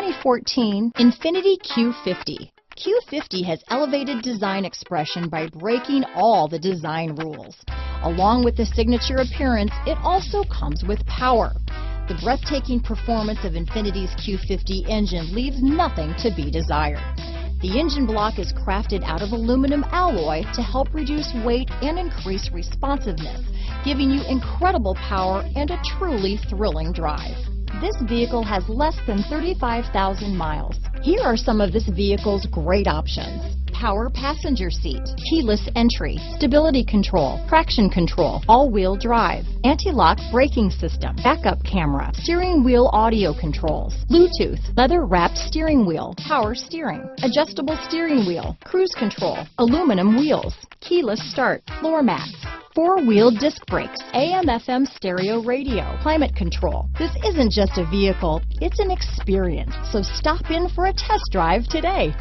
2014 Infiniti Q50. Q50 has elevated design expression by breaking all the design rules. Along with the signature appearance, it also comes with power. The breathtaking performance of Infiniti's Q50 engine leaves nothing to be desired. The engine block is crafted out of aluminum alloy to help reduce weight and increase responsiveness, giving you incredible power and a truly thrilling drive. This vehicle has less than 35,000 miles. Here are some of this vehicle's great options: power passenger seat, keyless entry, stability control, traction control, all-wheel drive, anti-lock braking system, backup camera, steering wheel audio controls, Bluetooth, leather-wrapped steering wheel, power steering, adjustable steering wheel, cruise control, aluminum wheels, keyless start, floor mats, four-wheel disc brakes, AM/FM stereo radio, climate control. This isn't just a vehicle, it's an experience. So stop in for a test drive today.